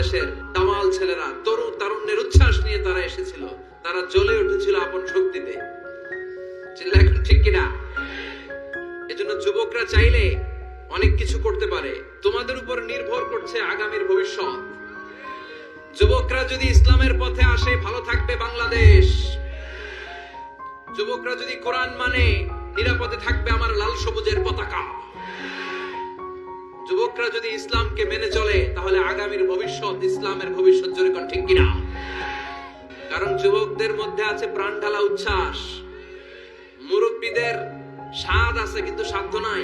বাংলাদেশের দামাল ছেলেরা তারুণ্যের উচ্ছ্বাস নিয়ে তারা এসেছিল, তারা জ্বলে উঠেছিল আপন শক্তিতে। এখন ঠিক কিনা? এজন্য যুবকরা চাইলে অনেক কিছু করতে পারে। তোমাদের উপর নির্ভর করছে আগামীর ভবিষ্যৎ। যুবকরা যদি ইসলামের পথে আসে, ভালো থাকবে বাংলাদেশ। যুবকরা যদি কোরআন মানে, নিরাপদে থাকবে আমার লাল সবুজের পতাকা। যুবকরা যদি ইসলামকে মেনে চলে, তাহলে আগামীর ভবিষ্যৎ ইসলামের ভবিষ্যৎ। জোরে কোন ঠিক কিনা? কারণ যুবকদের মধ্যে আছে প্রাণ ঢালা উচ্ছ্বাস। মুরব্বীদের স্বাদ আছে কিন্তু সাধ্য নাই।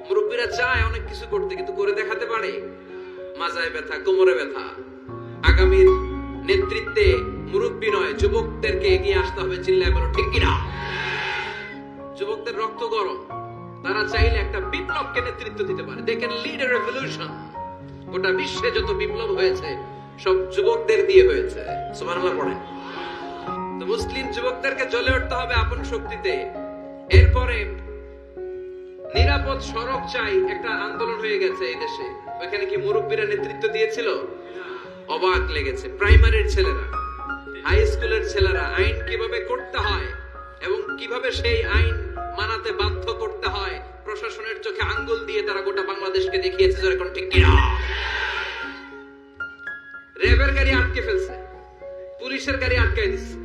মুরব্বীরা চায় অনেক কিছু করতে, কিন্তু করে দেখাতে পারে? মাজায় ব্যথা, কোমরে ব্যথা। আগামীর নেতৃত্বে মুরব্বী নয়, যুবকদেরকে এগিয়ে আসতে হবে। চিল্লায় বলো ঠিক কিনা? যুবকদের রক্ত গরম, তারা চাইলে একটা বিপ্লবকে নেতৃত্ব দিতে পারে। They can lead a revolution. গোটা বিশ্বে যত বিপ্লব হয়েছে সব যুবকদের দিয়ে হয়েছে। সুবহানাল্লাহ পড়েন। তো মুসলিম যুবকদেরকে জ্বলে উঠতে হবে আপন শক্তিতে। এরপরে নিরাপদ সড়ক চাই, একটা আন্দোলন হয়ে গেছে এই দেশে। ওখানে কি মুরব্বীরা নেতৃত্ব দিয়েছিল? অবাক লেগেছে। প্রাইমারির ছেলেরা, হাই স্কুলের ছেলেরা আইন কিভাবে করতে হয় এবং কিভাবে সেই আইন মানাতে বাধ্য করতে হয়, প্রশাসনের চোখে আঙ্গুল দিয়ে তারা গোটা বাংলাদেশকে দেখিয়েছে। যখন ঠিক কিনা? র্যাবের গাড়ি আটকে ফেলছে, পুলিশের গাড়ি আটকে দিচ্ছে,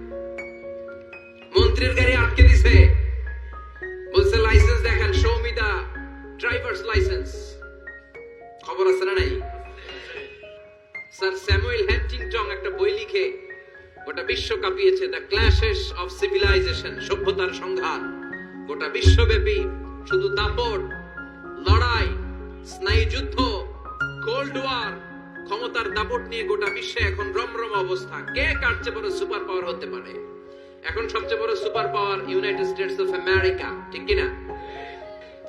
মন্ত্রীর গাড়ি আটকে দিছে। বলছে লাইসেন্স দেখেন, show me the driver's licence. খবর আছে না নাই? স্যার স্যামুয়েল হ্যান্টিংটন একটা বই লিখে গোটা বিশ্ব কাঁপিয়েছে, দ্য ক্ল্যাশেস অফ সিভিলাইজেশন, সভ্যতার সংঘাত। গোটা বিশ্বব্যাপী শুধু দাপট, লড়াই, স্নায়ুযুদ্ধ, কোল্ড ওয়ার, ক্ষমতার দাপট নিয়ে গোটা বিশ্বে এখন রমরম অবস্থা। কে কার চেয়ে বড় সুপার পাওয়ার হতে পারে? এখন সবচেয়ে বড় super power United states of America, ঠিক কিনা?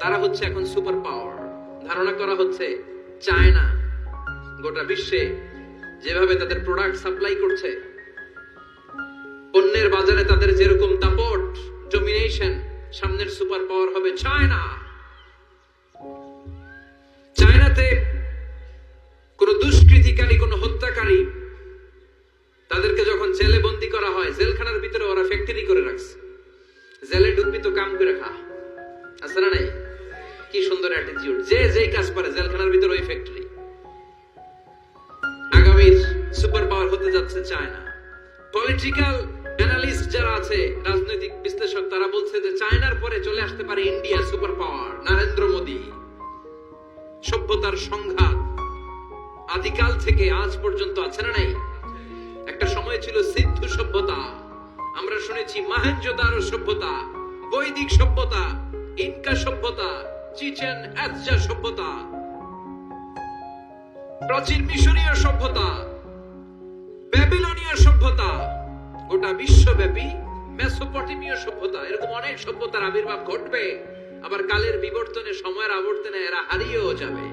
তারা হচ্ছে এখন সুপার পাওয়ার। ধারণা করা হচ্ছে চায়না গোটা বিশ্বে যেভাবে তাদের প্রোডাক্ট সাপ্লাই করছে, পণ্যের বাজারে তাদের যেরকম দাপট, ডমিনেশন, সামনের সুপার পাওয়ার হবে চায়না। চায়নাতে কোন দুষ্কৃতিকারী, কোন হত্যাকারী, তাদেরকে যখন জেলে বন্দী করা হয়, জেলখানার ভিতরে ওরা ফ্যাক্টরি করে রাখছে। জেলে ঢুকবি তো কাম করে খা, আছে না নাই? কি সুন্দর অ্যাটিটিউড। যে যেই কাজ পারে জেলখানার ভিতরে ওই ফ্যাক্টরি। আগামীর সুপার পাওয়ার হতে যাচ্ছে চায়না। পলিটিক্যাল অ্যানালিস্ট যারা আছে, রাজনৈতিক বিশ্লেষক, তারা বলছে যে চায়নার পরে চলে আসতে পারে India super power, Narendra Modi. সভ্যতার সংঘাত আদিকাল থেকে আজ পর্যন্ত আছে না নাই? একটা সময় ছিল সিন্ধু সভ্যতা, আমরা শুনেছি মহেঞ্জোদারো সভ্যতা, বৈদিক সভ্যতা, ইনকা সভ্যতা, চিচেন ইৎজা সভ্যতা, প্রাচীন মিশরীয় সভ্যতা, ব্যাবিলনীয় সভ্যতা, গোটা বিশ্বব্যাপী মেসোপটেমীয় সভ্যতা। এরকম অনেক সভ্যতার আবির্ভাব ঘটবে। আবার কালের বিবর্তনে, সময়ের আবর্তনে এরা হারিয়েও যাবে।